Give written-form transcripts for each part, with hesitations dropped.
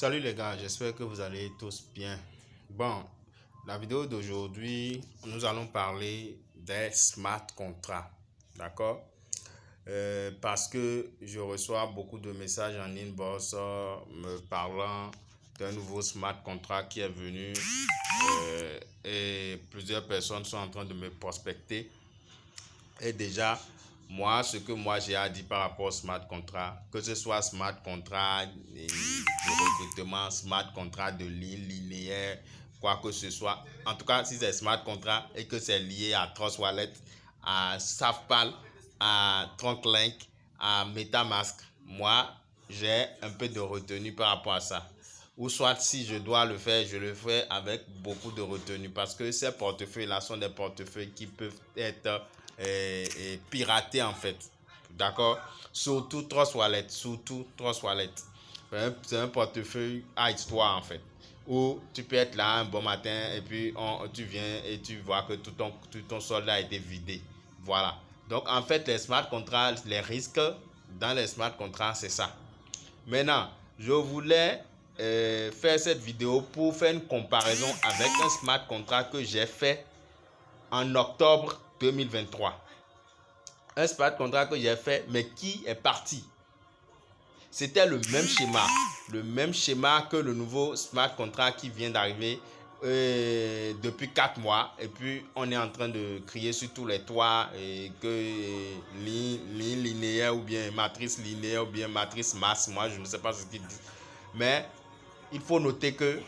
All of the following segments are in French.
Salut les gars, j'espère que vous allez tous bien. Bon, la vidéo d'aujourd'hui, nous allons parler des smart contracts, d'accord? Parce que je reçois beaucoup de messages en inbox me parlant d'un nouveau smart contract qui est venu et plusieurs personnes sont en train de me prospecter. Et déjà, moi, ce que moi j'ai à dire par rapport au smart contract, que ce soit smart contract de recrutement, smart contract de ligne linéaire, quoi que ce soit. En tout cas, si c'est smart contract et que c'est lié à Trust Wallet, à SafePal, à TrunkLink, à MetaMask, moi, j'ai un peu de retenue par rapport à ça. Ou soit si je dois le faire, je le fais avec beaucoup de retenue parce que ces portefeuilles-là sont des portefeuilles qui peuvent être piratés en fait. D'accord? Surtout Trust Wallet. C'est un portefeuille à histoire en fait. Où tu peux être là un bon matin et puis tu viens et tu vois que tout ton solde a été vidé. Voilà. Donc en fait, les smart contracts, les risques dans les smart contracts, c'est ça. Maintenant, je voulais faire cette vidéo pour faire une comparaison avec un smart contract que j'ai fait en octobre 2023. Un smart contract que j'ai fait, mais qui est parti. C'était le même schéma que le nouveau smart contract qui vient d'arriver depuis 4 mois. Et puis, on est en train de crier sur tous les toits que ligne linéaire ou bien matrice linéaire ou bien matrice masse. Moi, je ne sais pas ce qu'ils disent. Mais il faut noter que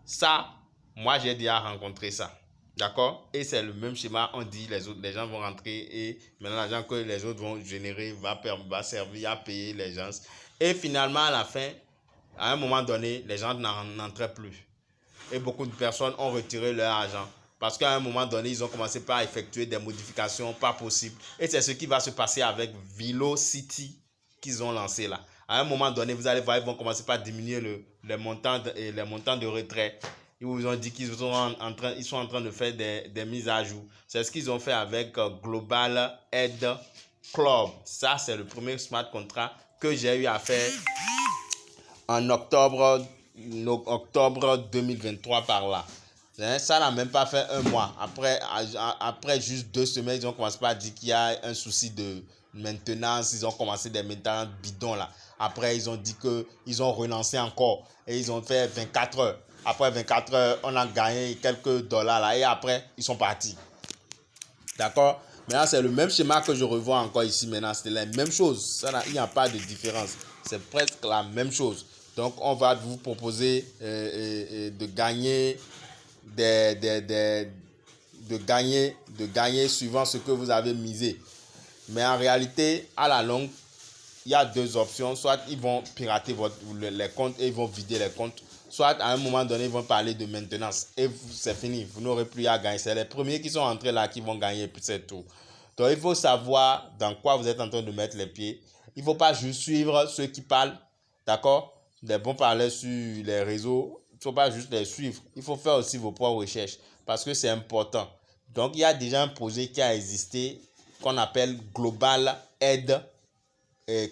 ça, moi, j'ai déjà rencontré ça. D'accord? Et c'est le même schéma, on dit les gens vont rentrer et maintenant l'argent que les autres vont générer va servir à payer les gens. Et finalement, à la fin, à un moment donné, les gens n'entraient plus. Et beaucoup de personnes ont retiré leur argent. Parce qu'à un moment donné, ils ont commencé par effectuer des modifications pas possibles. Et c'est ce qui va se passer avec Velocity qu'ils ont lancé là. À un moment donné, vous allez voir, ils vont commencer par diminuer les montants de retrait. Ils vous ont dit qu'ils sont en train de faire des mises à jour. C'est ce qu'ils ont fait avec Global Aid Club. Ça, c'est le premier smart contract que j'ai eu à faire en octobre 2023 par là. Ça n'a même pas fait un mois. Après juste 2 semaines, ils ont commencé par dire qu'il y a un souci de maintenance. Ils ont commencé des maintenances bidons là. Après, ils ont dit qu'ils ont relancé encore. Et ils ont fait 24 heures. Après 24 heures, on a gagné quelques dollars là. Et après, ils sont partis. D'accord? Maintenant, c'est le même schéma que je revois encore ici maintenant. C'est la même chose. Il n'y a pas de différence. C'est presque la même chose. Donc, on va vous proposer de gagner de gagner suivant ce que vous avez misé. Mais en réalité, à la longue, il y a 2 options. Soit ils vont pirater les comptes et ils vont vider les comptes. Soit à un moment donné, ils vont parler de maintenance. Et c'est fini. Vous n'aurez plus à gagner. C'est les premiers qui sont entrés là qui vont gagner. Et puis c'est tout. Donc il faut savoir dans quoi vous êtes en train de mettre les pieds. Il ne faut pas juste suivre ceux qui parlent. D'accord? Les bons parleurs sur les réseaux. Il ne faut pas juste les suivre. Il faut faire aussi vos propres recherches. Parce que c'est important. Donc il y a déjà un projet qui a existé qu'on appelle Global Aid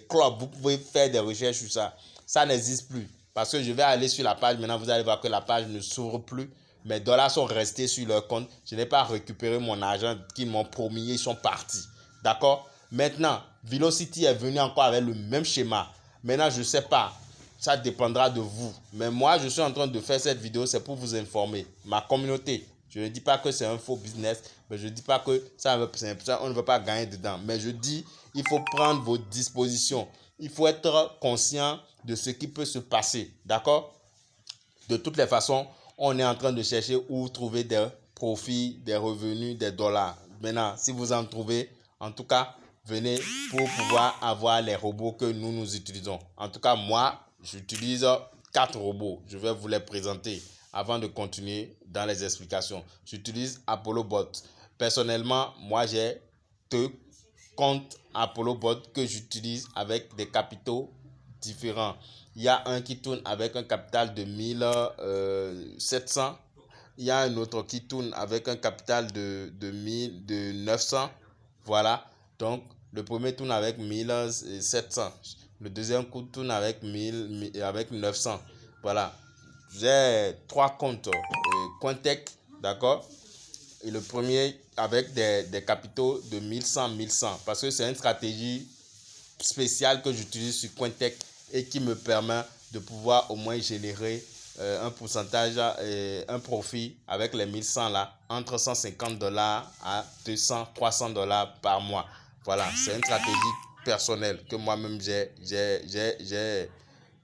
Club. Vous pouvez faire des recherches sur ça. Ça n'existe plus. Parce que je vais aller sur la page. Maintenant, vous allez voir que la page ne s'ouvre plus. Mes dollars sont restés sur leur compte. Je n'ai pas récupéré mon argent qu'ils m'ont promis. Ils sont partis. D'accord? Maintenant, Velocity est venu encore avec le même schéma. Maintenant, je ne sais pas. Ça dépendra de vous. Mais moi, je suis en train de faire cette vidéo. C'est pour vous informer. Ma communauté. Je ne dis pas que c'est un faux business. Mais je ne dis pas que on ne veut pas gagner dedans. Mais je dis, il faut prendre vos dispositions. Il faut être conscient de ce qui peut se passer. D'accord? De toutes les façons, on est en train de chercher où trouver des profits, des revenus, des dollars. Maintenant, si vous en trouvez, en tout cas, venez pour pouvoir avoir les robots que nous utilisons. En tout cas, moi, j'utilise 4 robots. Je vais vous les présenter avant de continuer dans les explications. J'utilise ApolloBot. Personnellement, moi, j'ai 2 comptes ApolloBot que j'utilise avec des capitaux différents. Il y a un qui tourne avec un capital de 1700. Il y a un autre qui tourne avec un capital de 900. Voilà. Donc, le premier tourne avec 1700. Le deuxième compte tourne avec 1000, avec 900. Voilà. J'ai 3 comptes Cointech, d'accord? Et le premier avec des capitaux de 1100, 1100. Parce que c'est une stratégie spéciale que j'utilise sur Cointech et qui me permet de pouvoir au moins générer un pourcentage, un profit avec les 1100 là, entre 150 $ à 200, 300 $ par mois. Voilà, c'est une stratégie personnelle que moi-même j'ai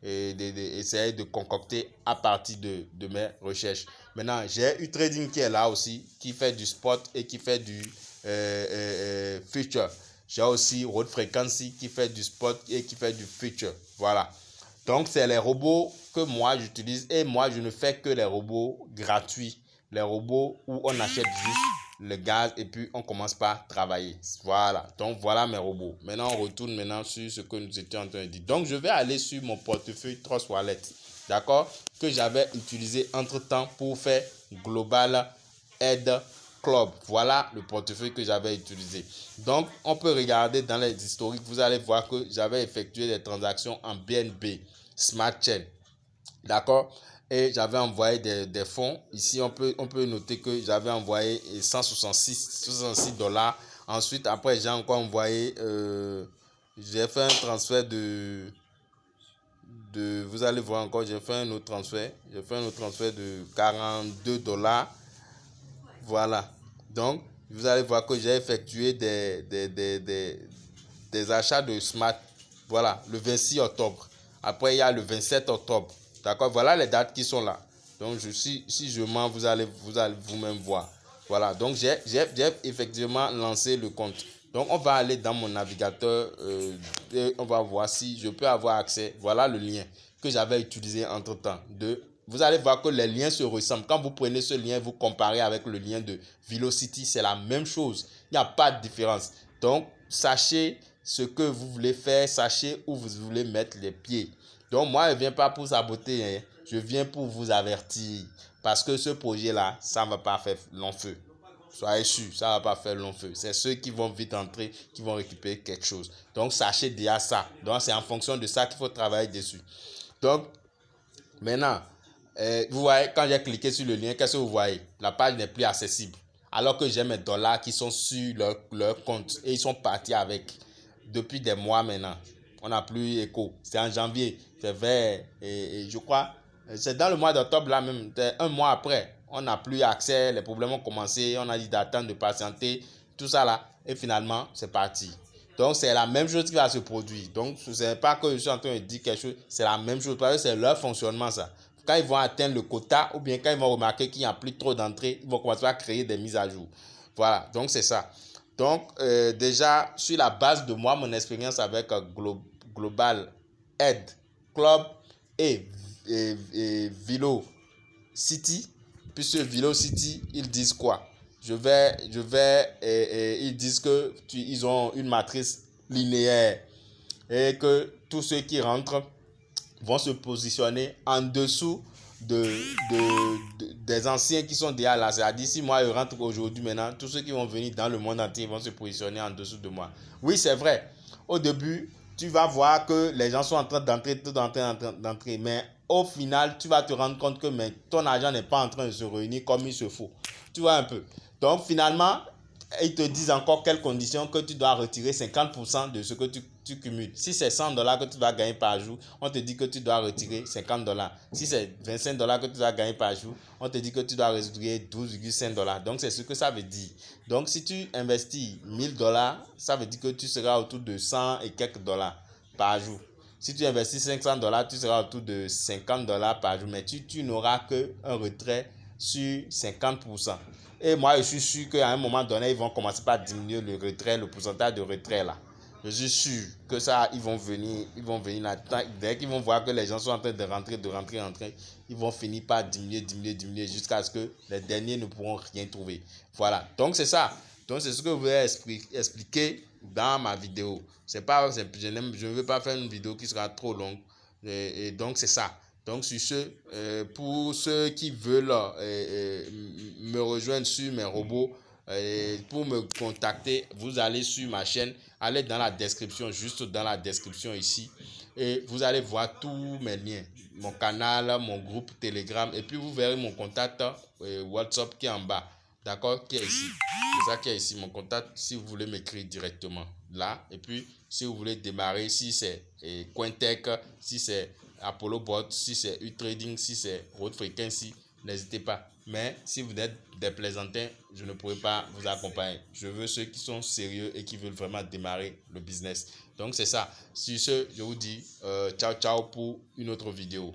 essayé de concocter à partir de mes recherches. Maintenant, j'ai U-Trading qui est là aussi, qui fait du spot et qui fait du future. J'ai aussi Road Frequency qui fait du spot et qui fait du future. Voilà. Donc, c'est les robots que moi j'utilise et moi je ne fais que les robots gratuits. Les robots où on achète juste le gaz et puis on commence par travailler. Voilà. Donc, voilà mes robots. Maintenant, on retourne maintenant sur ce que nous étions en train de dire. Donc, je vais aller sur mon portefeuille Trust Wallet. D'accord? Que j'avais utilisé entre-temps pour faire Global Aid Club. Voilà le portefeuille que j'avais utilisé. Donc, on peut regarder dans les historiques. Vous allez voir que j'avais effectué des transactions en BNB, Smart Chain. D'accord? Et j'avais envoyé des fonds. Ici, on peut noter que j'avais envoyé 166 $. Ensuite, après, j'ai encore envoyé... j'ai fait un transfert vous allez voir encore, j'ai fait un autre transfert. J'ai fait un autre transfert de 42 $. Voilà. Donc, vous allez voir que j'ai effectué des achats de Smart. Voilà, le 26 octobre. Après, il y a le 27 octobre. D'accord? Voilà les dates qui sont là. Donc, si je mens, vous allez vous-même voir. Voilà, donc j'ai effectivement lancé le compte. Donc, on va aller dans mon navigateur et on va voir si je peux avoir accès. Voilà le lien que j'avais utilisé entre-temps. Vous allez voir que les liens se ressemblent. Quand vous prenez ce lien, vous comparez avec le lien de Velocity, c'est la même chose. Il n'y a pas de différence. Donc, sachez ce que vous voulez faire, sachez où vous voulez mettre les pieds. Donc, moi, je ne viens pas pour saboter, hein. Je viens pour vous avertir. Parce que ce projet-là, ça ne va pas faire long feu. Soyez sûr, ça ne va pas faire long feu. C'est ceux qui vont vite entrer, qui vont récupérer quelque chose. Donc, sachez déjà ça. Donc, c'est en fonction de ça qu'il faut travailler dessus. Donc, maintenant, vous voyez, quand j'ai cliqué sur le lien, qu'est-ce que vous voyez? La page n'est plus accessible. Alors que j'ai mes dollars qui sont sur leur compte et ils sont partis avec depuis des mois maintenant. On n'a plus écho. C'est en janvier. C'est vers, et je crois, c'est dans le mois d'octobre là même, un mois après. On n'a plus accès, les problèmes ont commencé, on a dit d'attendre, de patienter, tout ça là. Et finalement, c'est parti. Donc, c'est la même chose qui va se produire. Donc, ce n'est pas que je suis en train de dire quelque chose, c'est la même chose. Parce que c'est leur fonctionnement, ça. Quand ils vont atteindre le quota, ou bien quand ils vont remarquer qu'il n'y a plus trop d'entrées, ils vont commencer à créer des mises à jour. Voilà, donc c'est ça. Donc, déjà, sur la base de moi, mon expérience avec Global Aid Club et Velocity, puisque Velocity, ils disent quoi? Ils disent que ils ont une matrice linéaire et que tous ceux qui rentrent vont se positionner en dessous des anciens qui sont déjà là. C'est-à-dire, si moi je rentre aujourd'hui maintenant, tous ceux qui vont venir dans le monde entier vont se positionner en dessous de moi. Oui, c'est vrai. Au début, tu vas voir que les gens sont en train d'entrer, mais au final, tu vas te rendre compte que ton argent n'est pas en train de se réunir comme il se faut. Tu vois un peu. Donc, finalement, ils te disent encore quelles conditions que tu dois retirer 50% de ce que tu cumules. Si c'est 100 $ que tu dois gagner par jour, on te dit que tu dois retirer 50 $. Si c'est 25 $ que tu dois gagner par jour, on te dit que tu dois retirer 12,5 $. Donc, c'est ce que ça veut dire. Donc, si tu investis 1000 $, ça veut dire que tu seras autour de 100 et quelques dollars par jour. Si tu investis 500 $, tu seras autour de 50 $ par jour. Mais tu n'auras qu'un retrait sur 50%. Et moi, je suis sûr qu'à un moment donné, ils vont commencer par diminuer le retrait, le pourcentage de retrait là. Je suis sûr que ça, ils vont venir là. Dès qu'ils vont voir que les gens sont en train de rentrer, ils vont finir par diminuer jusqu'à ce que les derniers ne pourront rien trouver. Voilà. Donc, c'est ça. Donc, c'est ce que je voulais expliquer dans ma vidéo. Je ne veux pas faire une vidéo qui sera trop longue. Et donc, c'est ça. Donc, sur ce, pour ceux qui veulent me rejoindre sur mes robots, pour me contacter, vous allez sur ma chaine, allez dans la description, juste dans la description ici. et vous allez voir tous mes liens, mon canal, mon groupe Telegram, et puis vous verrez mon contact WhatsApp qui est en bas, d'accord, qui est ici. C'est ça qui est ici, mon contact, si vous voulez m'écrire directement là. Et puis, si vous voulez démarrer, si c'est Cointech, si c'est Apollo Bot, si c'est U-Trading, si c'est Road Frequency, n'hésitez pas. Mais si vous êtes des plaisantins, je ne pourrai pas vous accompagner. Je veux ceux qui sont sérieux et qui veulent vraiment démarrer le business. Donc, c'est ça. Sur ce, je vous dis ciao, ciao pour une autre vidéo.